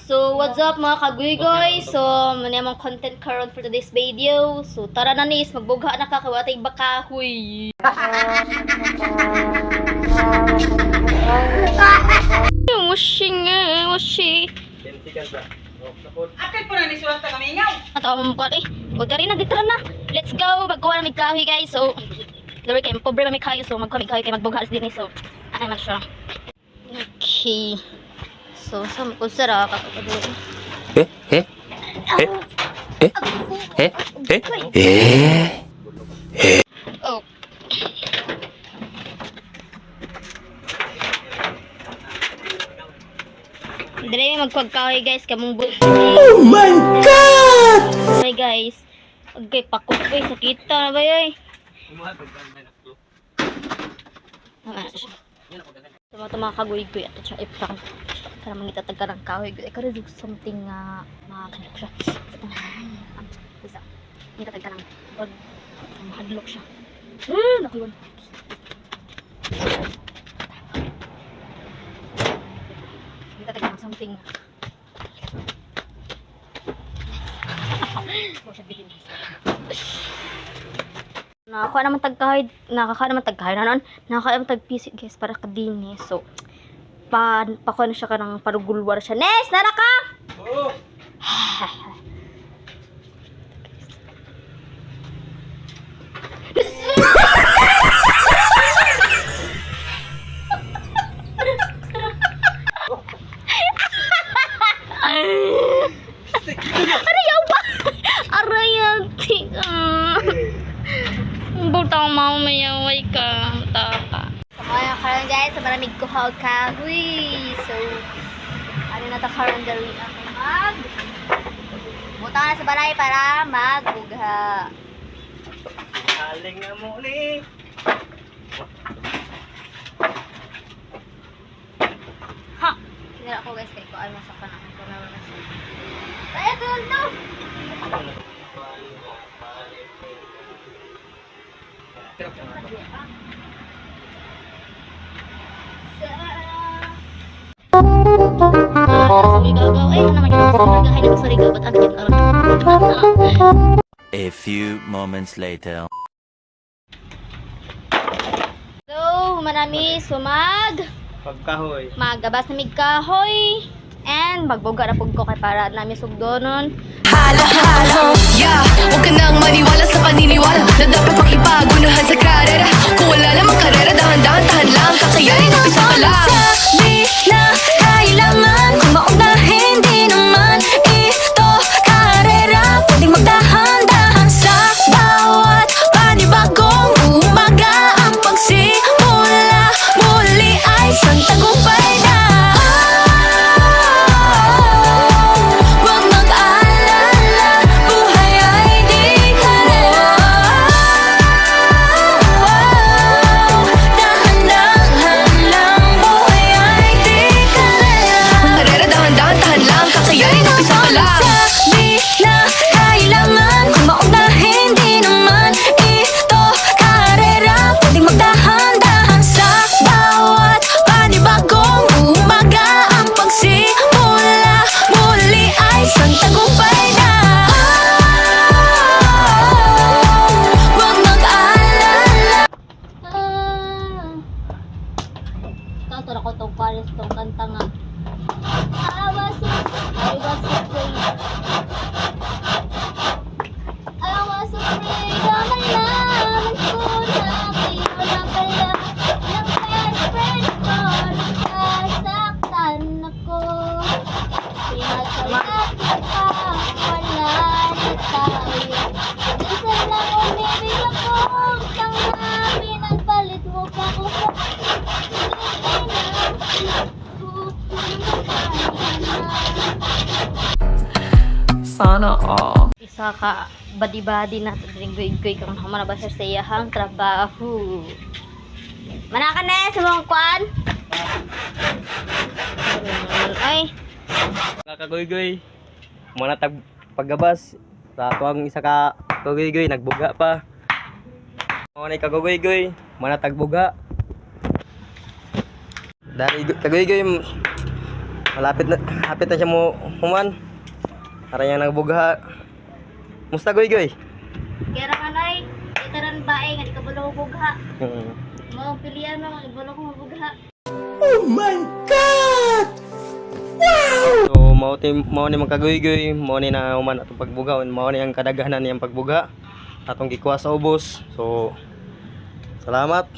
So, what's up mga kaguy-goy? So, manamang content karon for today's video. So, tara na nis, magbugha na ka kawatay bakahoy. Washing eh, washing. Akit po na ni sulat ka mingaw. Atawa mo mukha eh. O, tari na, dito na. Let's go, magkuha na may kahoy guys. So, dali kayo, pobre may kahoy. So, magkuha may kahoy kayo, magbugha din eh. So, ano na siya. Okay. So, saan ko sara kakapagod. Oh. Dali magpagkahoy guys, kamong bul. Oh my God! Hey guys. Okay, pakot ko sakita na ba yoy? Tama kagoy-goy at siya ipang para mangitatag ka ng kahoy. I could do something makakadlok siya. Isa. Mangitatag ka ng pag makadlok siya. Nakiwan. Mangitatag ka ng something. Nakakuha naman tagkahoy, nakakakuha naman tagpisit guys para kadini. So, pakuha na siya ka ng parugulwar siya. Nes, nara ka! Oo. Arayaw ba? Arayaw, tika. Butang mamayaway ka. Taka. So, kaya karon guys, sa maramig ko haw kahoy. So, ano na ta karon dali ako mag. Butang na sa balay para magbugha. Aling nga mo ni. Ha! Kinala ko guys kay ko ano sa kanang ko na wala siya. Kaya to. A few moments later. So, manami sumag. Pagkahoy. Magabas na mig kahoy. And magbuga na pug ko kay para nami sugdonon. Hala, yeah. Huwag ka nang maniwala sa paniniwala na dapat makipagunahan sa karera. Kung wala namang karera, dahan-dahan, tahan lang. Kakayanin, umpisa pa lang. Sabi na kailangan kung maunahin, di naman ito karera. Pwedeng magdahan-dahan sa bawat panibagong umaga. Ang pagsimula muli ay isang tagumpay na. Huwag mag-alala, buhay ay di dahan-dahan lang, buhay ay di karera, dahan-dahan, tahan lang, kakayanin, umpisa pa lang. Sabi na kailangan kung maunahin, di naman ito karera. Pwedeng magdahan-dahan sa bawat panibagong umaga. Ang pagsimula muli ay isang tagumpay na. Huwag mag-alala. Kanto na ko tong pares tong kanta nga. I was afraid na malaman ko na kayo na pala ng best friend ko. Nasasaktan ako. Pinasalakit ka, wala na tayo. Minsan lang umibig ako, utang na pinagpalit mo pa ko sa Sana all. isa ka badi-badi na goy-goy kang manabasa sa iyahang trabaho. Manakan na sa mga kwan. Ay, Kakagoy-goy. Muna paggabas. Sa tuwang isa ka kagoy-goy, nagbuga pa. Muna kagoy-goy, muna tagbuga. Dari kagoy-goy hapit na siya mo human. Para niya nagbugha. Musta goy? Kaya ra kanay, itaran bae nga di ka bulo bugha. Mm. Mo pilihan mo ibulo ko mabugha. So mao ni magkagoy-goy, mao ni na human atong pagbuga, mao ni ang kadaghanan niyang pagbuga atong gikuha sa ubos. So salamat.